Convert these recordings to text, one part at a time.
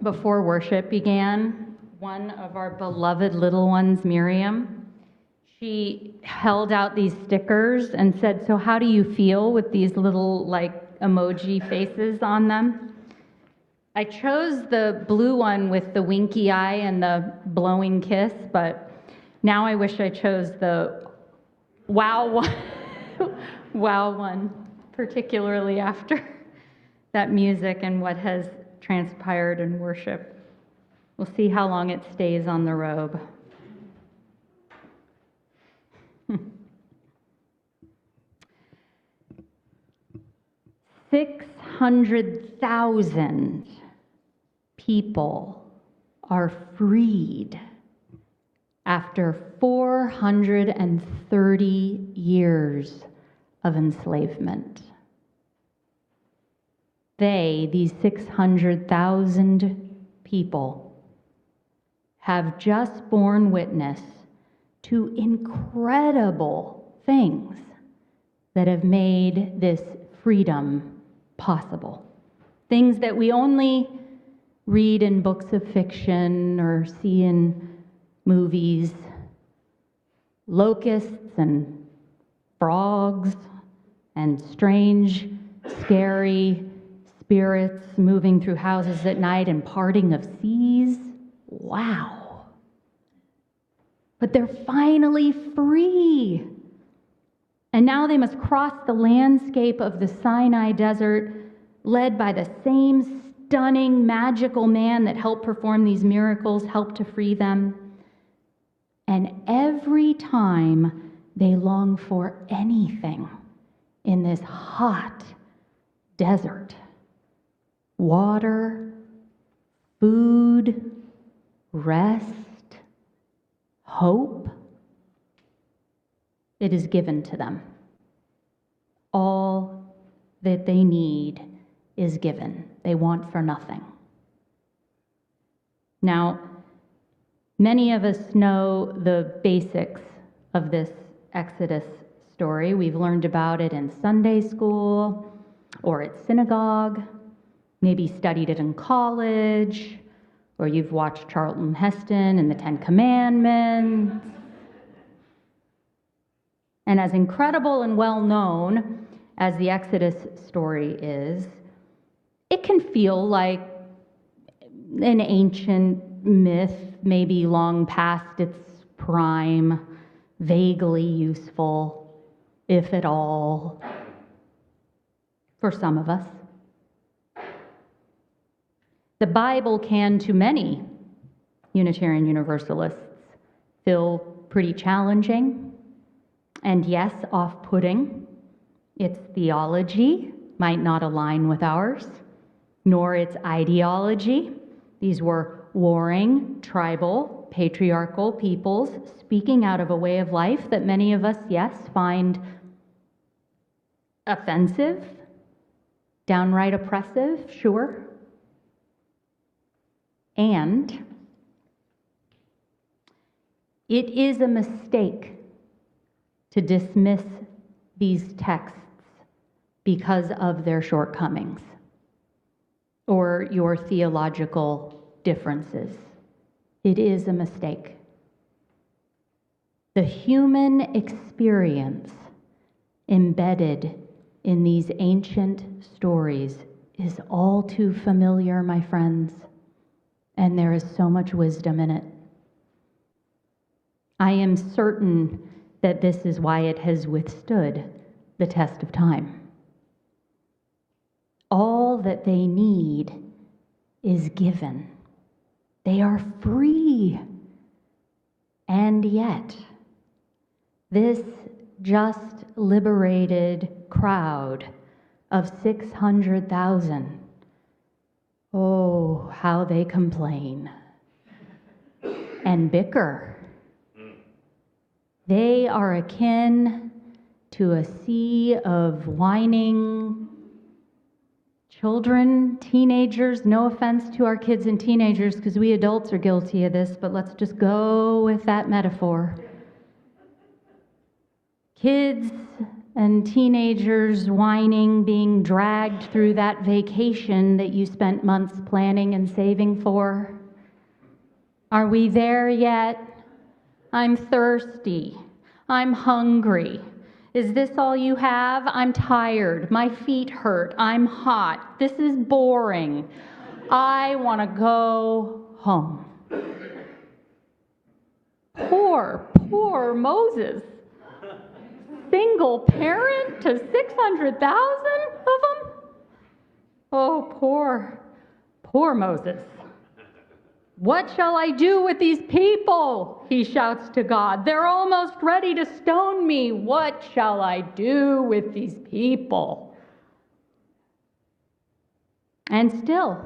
before worship began, one of our beloved little ones, Miriam, she held out these stickers and said, "So how do you feel with these little emoji faces on them?" I chose the blue one with the winky eye and the blowing kiss, but now I wish I chose the wow one, wow one, particularly after that music and what has transpired in worship. We'll see how long it stays on the robe. 600,000 people are freed after 430 years of enslavement. These 600,000 people, have just borne witness to incredible things that have made this freedom possible. Things that we only read in books of fiction or see in movies. Locusts and frogs and strange, scary spirits moving through houses at night and parting of seas. Wow. But they're finally free. And now they must cross the landscape of the Sinai desert, led by the same stunning, magical man that helped perform these miracles, helped to free them. And every time they long for anything in this hot desert, water, food, rest, hope, it is given to them. All that they need is given. They want for nothing. Now, many of us know the basics of this Exodus story. We've learned about it in Sunday school or at synagogue, maybe studied it in college, or you've watched Charlton Heston and the Ten Commandments. And as incredible and well known as the Exodus story is, it can feel like an ancient myth, maybe long past its prime, vaguely useful, if at all, for some of us. The Bible can, to many Unitarian-Universalists, feel pretty challenging and, yes, off-putting. Its theology might not align with ours, nor its ideology. These were warring, tribal, patriarchal peoples speaking out of a way of life that many of us, yes, find offensive, downright oppressive, sure. And it is a mistake to dismiss these texts because of their shortcomings or your theological differences. It is a mistake. The human experience embedded in these ancient stories is all too familiar, my friends, and there is so much wisdom in it. I am certain that this is why it has withstood the test of time. All that they need is given. They are free. And yet, this just liberated crowd of 600,000, oh, how they complain and bicker. They are akin to a sea of whining children, teenagers. No offense to our kids and teenagers, because we adults are guilty of this, but let's just go with that metaphor. Kids and teenagers whining, being dragged through that vacation that you spent months planning and saving for? Are we there yet? I'm thirsty. I'm hungry. Is this all you have? I'm tired. My feet hurt. I'm hot. This is boring. I want to go home. Poor Moses. Single parent to 600,000 of them? Oh, poor Moses. What shall I do with these people? He shouts to God. They're almost ready to stone me. What shall I do with these people? And still,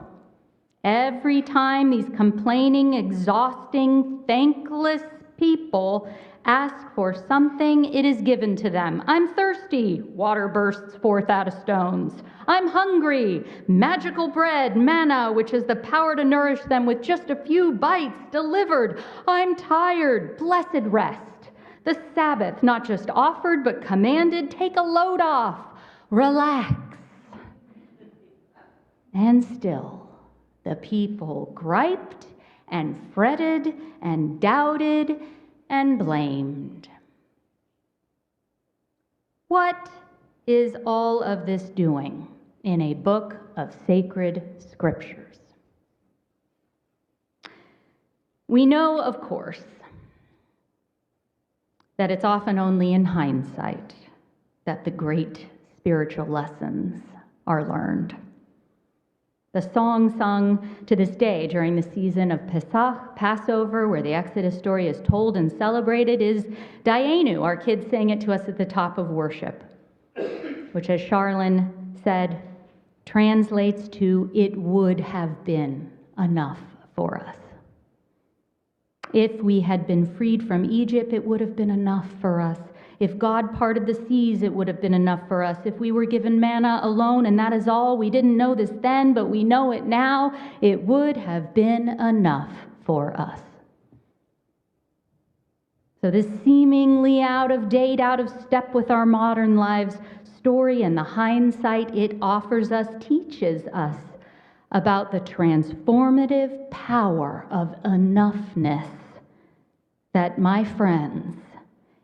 every time these complaining, exhausting, thankless people ask for something, it is given to them. I'm thirsty. Water bursts forth out of stones. I'm hungry. Magical bread, manna, which has the power to nourish them with just a few bites, delivered. I'm tired. Blessed rest. The Sabbath, not just offered, but commanded. Take a load off. Relax. And still, the people griped and fretted and doubted and blamed. What is all of this doing in a book of sacred scriptures? We know, of course, that it's often only in hindsight that the great spiritual lessons are learned. The song sung to this day during the season of Pesach, Passover, where the Exodus story is told and celebrated, is Dayenu. Our kids sang it to us at the top of worship, which, as Charlene said, translates to, it would have been enough for us. If we had been freed from Egypt, it would have been enough for us. If God parted the seas, it would have been enough for us. If we were given manna alone, and that is all, we didn't know this then, but we know it now, it would have been enough for us. So this seemingly out of date, out of step with our modern lives story and the hindsight it offers us teaches us about the transformative power of enough-ness that, my friends,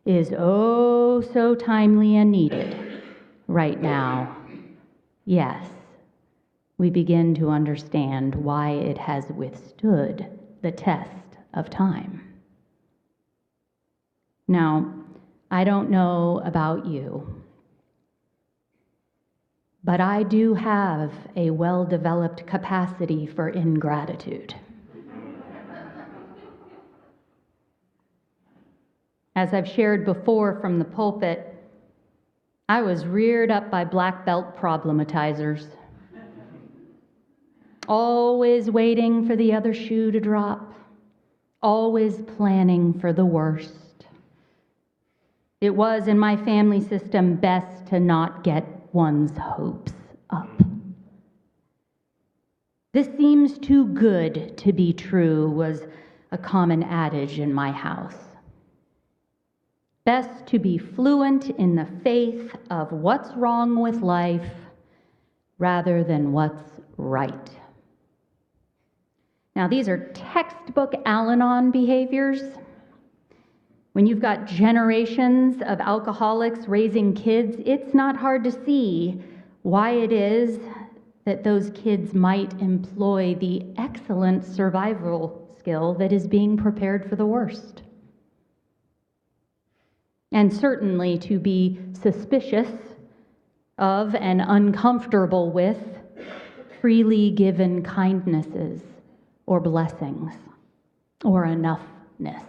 is oh so timely and needed right now. Yes, we begin to understand why it has withstood the test of time. Now, I don't know about you, but I do have a well-developed capacity for ingratitude. As I've shared before from the pulpit, I was reared up by black belt problematizers, always waiting for the other shoe to drop, always planning for the worst. It was, in my family system, best to not get one's hopes up. This seems too good to be true was a common adage in my house. Best to be fluent in the faith of what's wrong with life rather than what's right. Now, these are textbook Al-Anon behaviors. When you've got generations of alcoholics raising kids, it's not hard to see why it is that those kids might employ the excellent survival skill that is being prepared for the worst. And certainly to be suspicious of and uncomfortable with freely given kindnesses or blessings or enough-ness.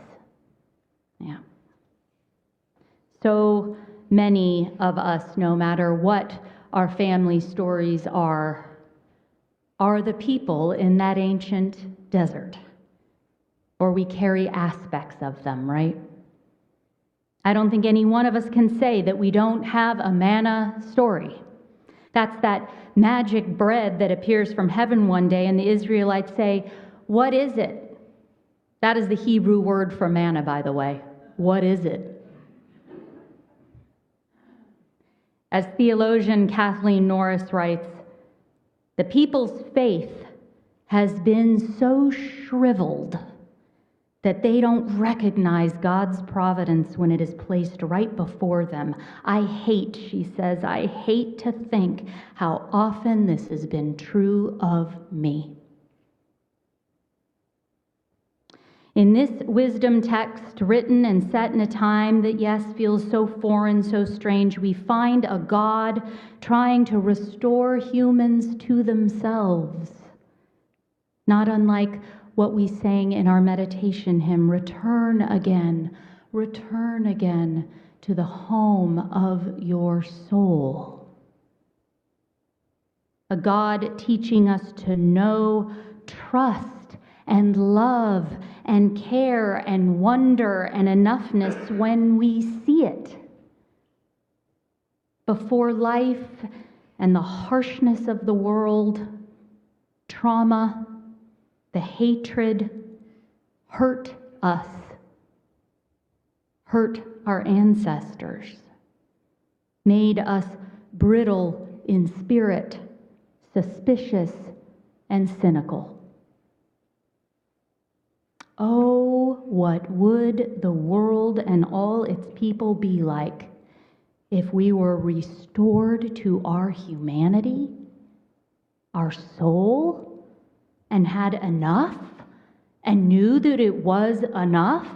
Yeah. So many of us, no matter what our family stories are the people in that ancient desert, or we carry aspects of them, right? I don't think any one of us can say that we don't have a manna story. That's that magic bread that appears from heaven one day, and the Israelites say, "What is it?" That is the Hebrew word for manna, by the way. What is it? As theologian Kathleen Norris writes, the people's faith has been so shriveled that they don't recognize God's providence when it is placed right before them. I hate, she says, I hate to think how often this has been true of me. In this wisdom text, written and set in a time that, yes, feels so foreign, so strange, we find a God trying to restore humans to themselves. Not unlike what we sang in our meditation hymn, return again to the home of your soul. A God teaching us to know, trust, and love, and care, and wonder, and enoughness when we see it. Before life and the harshness of the world, trauma, the hatred, hurt us, hurt our ancestors, made us brittle in spirit, suspicious, and cynical. Oh, what would the world and all its people be like if we were restored to our humanity, our soul, and had enough, and knew that it was enough?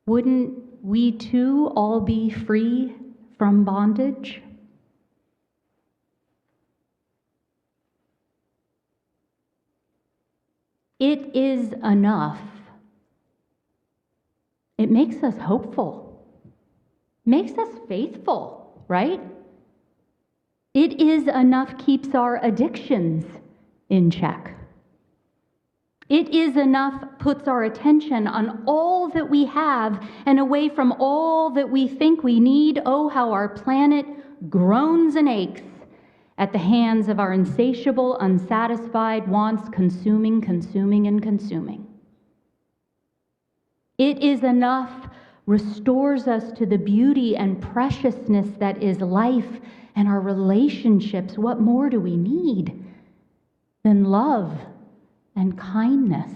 Wouldn't we too all be free from bondage? It is enough. It makes us hopeful, makes us faithful, right? It is enough keeps our addictions in check. It is enough puts our attention on all that we have and away from all that we think we need. Oh, how our planet groans and aches at the hands of our insatiable, unsatisfied wants, consuming. It is enough restores us to the beauty and preciousness that is life and our relationships. What more do we need than love and kindness?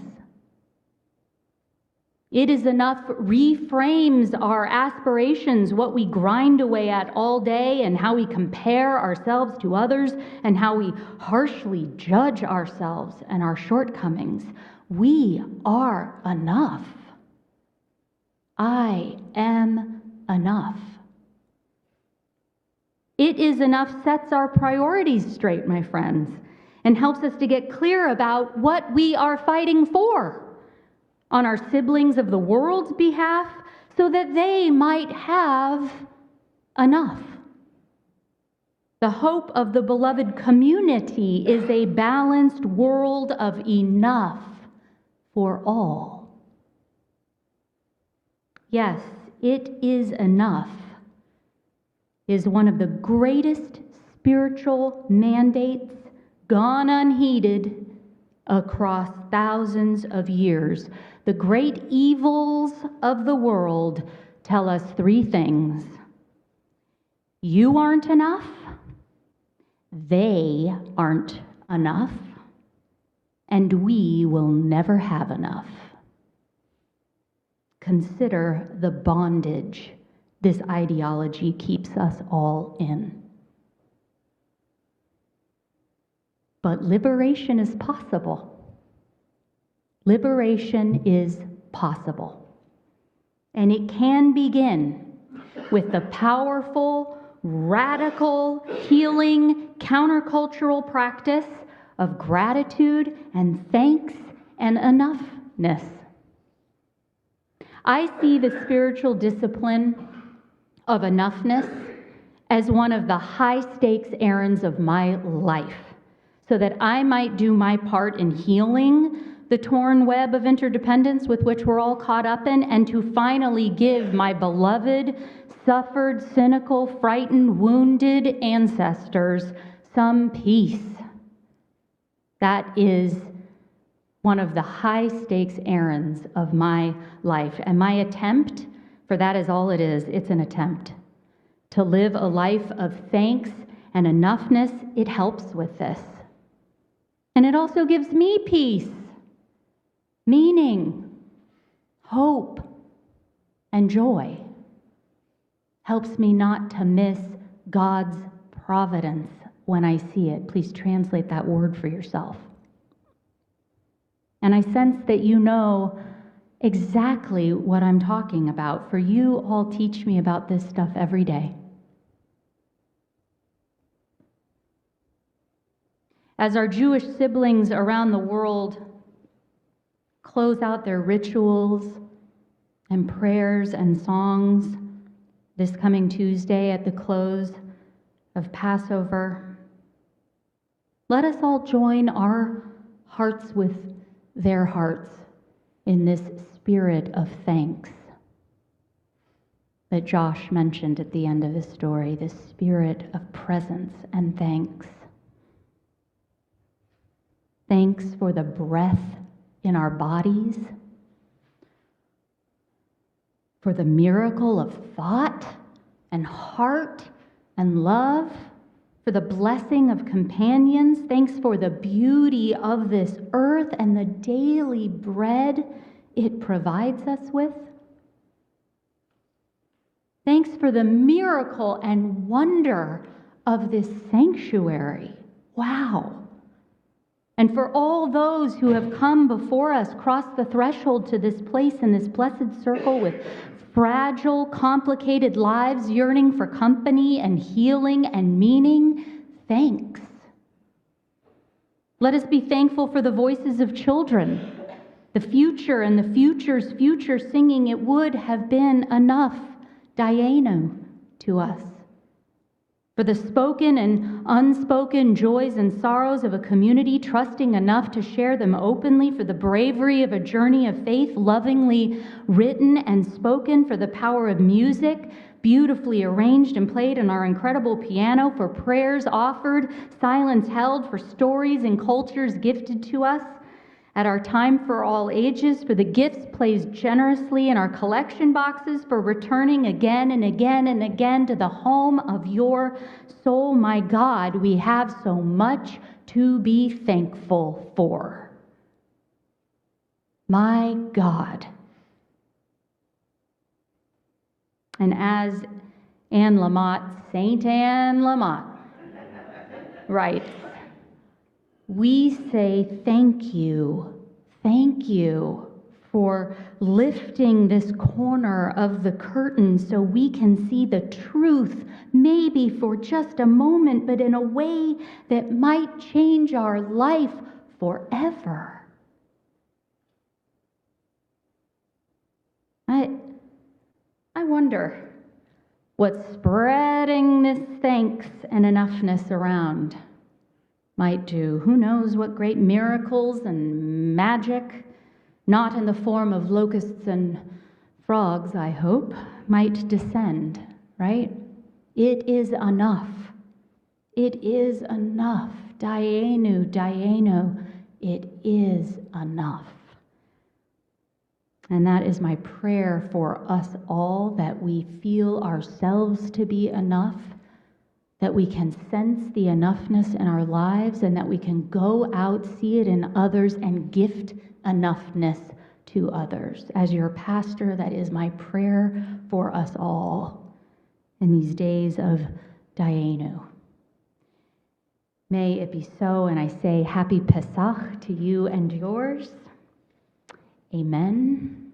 It is enough reframes our aspirations, what we grind away at all day, and how we compare ourselves to others, and how we harshly judge ourselves and our shortcomings. We are enough. I am enough. It is enough sets our priorities straight, my friends, and helps us to get clear about what we are fighting for on our siblings of the world's behalf, so that they might have enough. The hope of the beloved community is a balanced world of enough for all. Yes, it is enough is one of the greatest spiritual mandates gone unheeded across thousands of years. The great evils of the world tell us three things. You aren't enough. They aren't enough. And we will never have enough. Consider the bondage this ideology keeps us all in. But liberation is possible. Liberation is possible. And it can begin with the powerful, radical, healing, countercultural practice of gratitude and thanks and enoughness. I see the spiritual discipline of enoughness as one of the high-stakes errands of my life, so that I might do my part in healing the torn web of interdependence with which we're all caught up in, and to finally give my beloved, suffered, cynical, frightened, wounded ancestors some peace. That is one of the high-stakes errands of my life. And my attempt, for that is all it is, it's an attempt To live a life of thanks and enoughness, it helps with this. And it also gives me peace, meaning, hope, and joy. Helps me not to miss God's providence when I see it. Please translate that word for yourself. And I sense that you know exactly what I'm talking about, for you all teach me about this stuff every day. As our Jewish siblings around the world close out their rituals and prayers and songs this coming Tuesday at the close of Passover, let us all join our hearts with their hearts in this spirit of thanks that Josh mentioned at the end of his story, this spirit of presence and thanks. Thanks for the breath in our bodies, for the miracle of thought and heart and love, for the blessing of companions. Thanks for the beauty of this earth and the daily bread it provides us with. Thanks for the miracle and wonder of this sanctuary. Wow. And for all those who have come before us, crossed the threshold to this place in this blessed circle with fragile, complicated lives, yearning for company and healing and meaning, thanks. Let us be thankful for the voices of children, the future and the future's future singing, "It would have been enough," Dayenu, to us. For the spoken and unspoken joys and sorrows of a community trusting enough to share them openly, for the bravery of a journey of faith lovingly written and spoken, for the power of music beautifully arranged and played on our incredible piano, for prayers offered, silence held, for stories and cultures gifted to us at our time for all ages, for the gifts placed generously in our collection boxes, for returning again and again and again to the home of your soul. My God, we have so much to be thankful for. My God. And as Anne Lamott, Saint Anne Lamott, writes, we say thank you for lifting this corner of the curtain so we can see the truth, maybe for just a moment, but in a way that might change our life forever. I wonder what spreading this thanks and enoughness around might do. Who knows what great miracles and magic, not in the form of locusts and frogs, I hope, might descend, right? It is enough. It is enough. Dayenu, it is enough. And that is my prayer for us all, that we feel ourselves to be enough, that we can sense the enoughness in our lives, and that we can go out, see it in others, and gift enoughness to others. As your pastor, that is my prayer for us all in these days of Dayenu. May it be so, and I say Happy Pesach to you and yours. Amen.